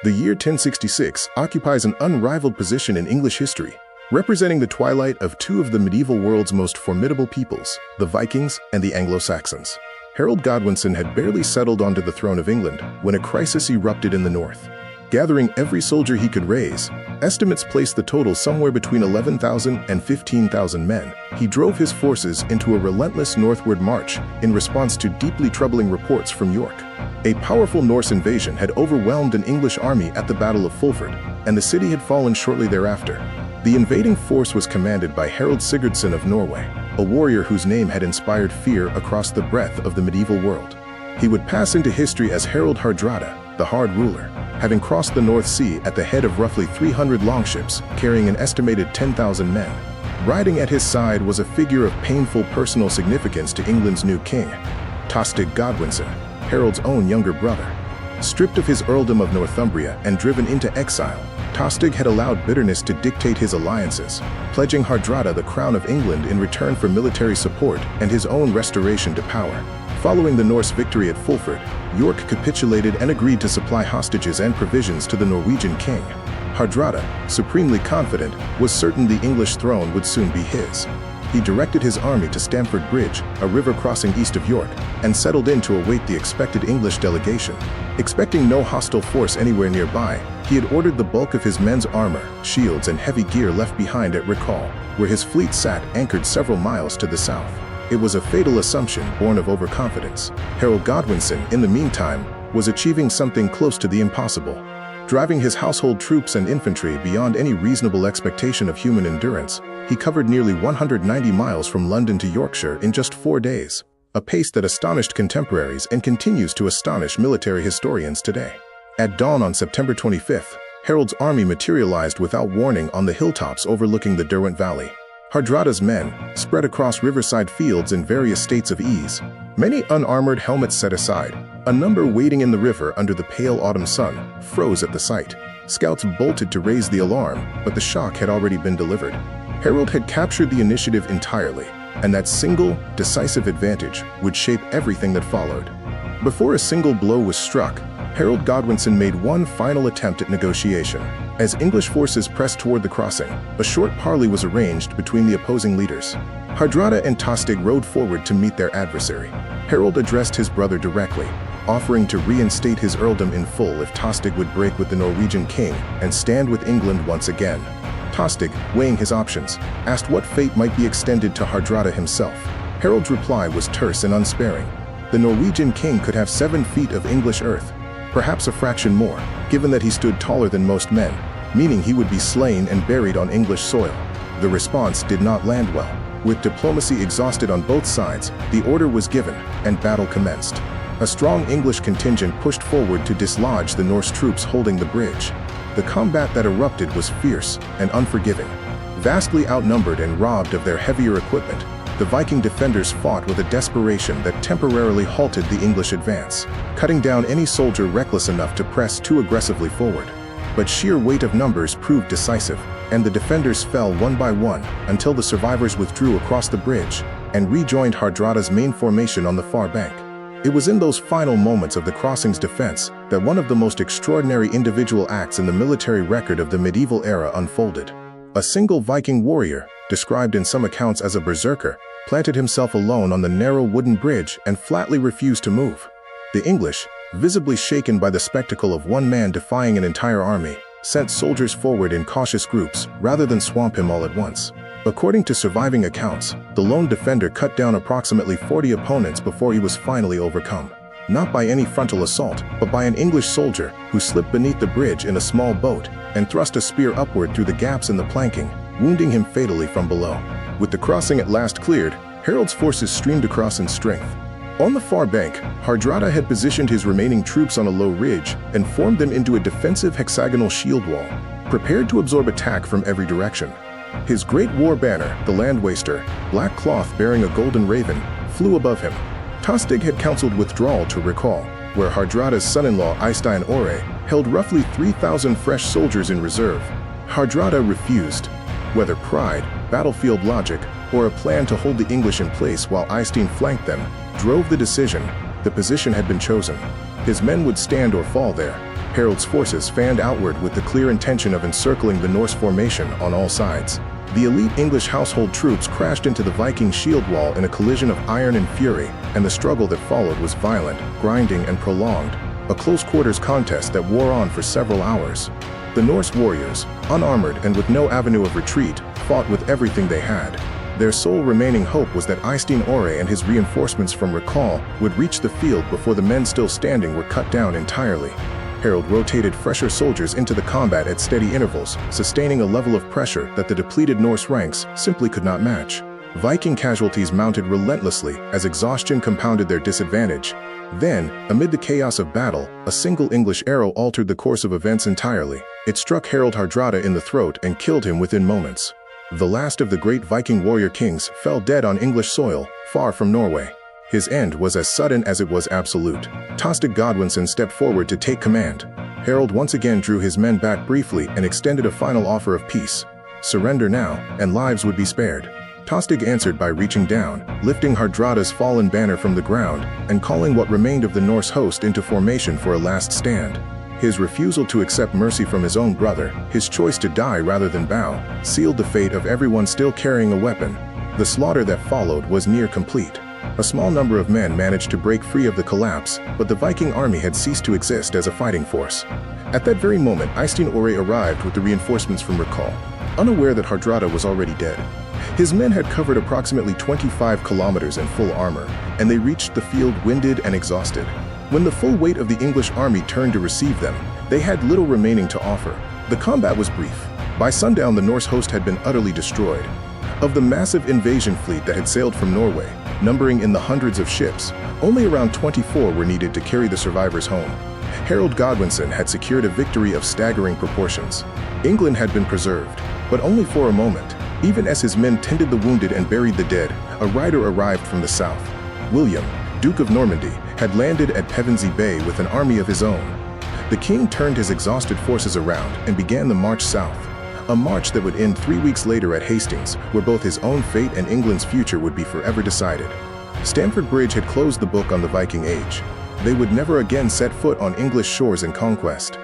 The year 1066 occupies an unrivaled position in English history, representing the twilight of two of the medieval world's most formidable peoples, the Vikings and the Anglo-Saxons. Harald Godwinson had barely settled onto the throne of England when a crisis erupted in the north. Gathering every soldier he could raise, estimates placed the total somewhere between 11,000 and 15,000 men. He drove his forces into a relentless northward march in response to deeply troubling reports from York. A powerful Norse invasion had overwhelmed an English army at the Battle of Fulford, and the city had fallen shortly thereafter. The invading force was commanded by Harald Hardrada of Norway, a warrior whose name had inspired fear across the breadth of the medieval world. He would pass into history as Harald Hardrada, the Hard Ruler, having crossed the North Sea at the head of roughly 300 longships carrying an estimated 10,000 men. Riding at his side was a figure of painful personal significance to England's new king, Tostig Godwinson, Harald's own younger brother. Stripped of his earldom of Northumbria and driven into exile, Tostig had allowed bitterness to dictate his alliances, pledging Hardrada the crown of England in return for military support and his own restoration to power. Following the Norse victory at Fulford, York capitulated and agreed to supply hostages and provisions to the Norwegian king. Hardrada, supremely confident, was certain the English throne would soon be his. He directed his army to Stamford Bridge, a river crossing east of York, and settled in to await the expected English delegation. Expecting no hostile force anywhere nearby, he had ordered the bulk of his men's armor, shields, and heavy gear left behind at Recall, where his fleet sat anchored several miles to the south. It was a fatal assumption born of overconfidence. Harald Godwinson, in the meantime, was achieving something close to the impossible. Driving his household troops and infantry beyond any reasonable expectation of human endurance, he covered nearly 190 miles from London to Yorkshire in just 4 days, a pace that astonished contemporaries and continues to astonish military historians today. At dawn on September 25th, Harald's army materialized without warning on the hilltops overlooking the Derwent Valley. Hardrada's men, spread across riverside fields in various states of ease, many unarmored, helmets set aside, a number wading in the river under the pale autumn sun, froze at the sight. Scouts bolted to raise the alarm, but the shock had already been delivered. Harald had captured the initiative entirely, and that single, decisive advantage would shape everything that followed. Before a single blow was struck, Harald Godwinson made one final attempt at negotiation. As English forces pressed toward the crossing, a short parley was arranged between the opposing leaders. Hardrada and Tostig rode forward to meet their adversary. Harald addressed his brother directly, offering to reinstate his earldom in full if Tostig would break with the Norwegian king and stand with England once again. Tostig, weighing his options, asked what fate might be extended to Hardrada himself. Harald's reply was terse and unsparing. The Norwegian king could have 7 feet of English earth, perhaps a fraction more, given that he stood taller than most men, meaning he would be slain and buried on English soil. The response did not land well. With diplomacy exhausted on both sides, the order was given, and battle commenced. A strong English contingent pushed forward to dislodge the Norse troops holding the bridge. The combat that erupted was fierce and unforgiving. Vastly outnumbered and robbed of their heavier equipment, the Viking defenders fought with a desperation that temporarily halted the English advance, cutting down any soldier reckless enough to press too aggressively forward. But sheer weight of numbers proved decisive, and the defenders fell one by one until the survivors withdrew across the bridge and rejoined Hardrada's main formation on the far bank. It was in those final moments of the crossing's defense that one of the most extraordinary individual acts in the military record of the medieval era unfolded. A single Viking warrior, described in some accounts as a berserker, planted himself alone on the narrow wooden bridge and flatly refused to move. The English, visibly shaken by the spectacle of one man defying an entire army, sent soldiers forward in cautious groups rather than swamp him all at once. According to surviving accounts, the lone defender cut down approximately 40 opponents before he was finally overcome. Not by any frontal assault, but by an English soldier who slipped beneath the bridge in a small boat and thrust a spear upward through the gaps in the planking, wounding him fatally from below. With the crossing at last cleared, Harald's forces streamed across in strength. On the far bank, Hardrada had positioned his remaining troops on a low ridge and formed them into a defensive hexagonal shield wall, prepared to absorb attack from every direction. His great war banner, the Land Waster, black cloth bearing a golden raven, flew above him. Tostig had counseled withdrawal to Recall, where Hardrada's son-in-law Eystein Ore held roughly 3,000 fresh soldiers in reserve. Hardrada refused. Whether pride, battlefield logic, or a plan to hold the English in place while Eystein flanked them, drove the decision. The position had been chosen. His men would stand or fall there, Harold's forces fanned outward with the clear intention of encircling the Norse formation on all sides. The elite English household troops crashed into the Viking shield wall in a collision of iron and fury, and the struggle that followed was violent, grinding, and prolonged, a close-quarters contest that wore on for several hours. The Norse warriors, unarmored and with no avenue of retreat, fought with everything they had. Their sole remaining hope was that Eystein Ore and his reinforcements from Recall would reach the field before the men still standing were cut down entirely. Harold rotated fresher soldiers into the combat at steady intervals, sustaining a level of pressure that the depleted Norse ranks simply could not match. Viking casualties mounted relentlessly as exhaustion compounded their disadvantage. Then, amid the chaos of battle, a single English arrow altered the course of events entirely. It struck Harald Hardrada in the throat and killed him within moments. The last of the great Viking warrior kings fell dead on English soil, far from Norway. His end was as sudden as it was absolute. Tostig Godwinson stepped forward to take command. Harold once again drew his men back briefly and extended a final offer of peace. Surrender now, and lives would be spared. Tostig answered by reaching down, lifting Hardrada's fallen banner from the ground, and calling what remained of the Norse host into formation for a last stand. His refusal to accept mercy from his own brother, his choice to die rather than bow, sealed the fate of everyone still carrying a weapon. The slaughter that followed was near complete. A small number of men managed to break free of the collapse, but the Viking army had ceased to exist as a fighting force. At that very moment, Eystein Ore arrived with the reinforcements from Recall, unaware that Hardrada was already dead. His men had covered approximately 25 kilometers in full armor, and they reached the field winded and exhausted. When the full weight of the English army turned to receive them, they had little remaining to offer. The combat was brief. By sundown, the Norse host had been utterly destroyed. Of the massive invasion fleet that had sailed from Norway, numbering in the hundreds of ships, only around 24 were needed to carry the survivors home. Harald Godwinson had secured a victory of staggering proportions. England had been preserved, but only for a moment. Even as his men tended the wounded and buried the dead, a rider arrived from the south. William, Duke of Normandy, had landed at Pevensey Bay with an army of his own. The king turned his exhausted forces around and began the march south. A march that would end 3 weeks later at Hastings, where both his own fate and England's future would be forever decided. Stamford Bridge had closed the book on the Viking Age. They would never again set foot on English shores in conquest.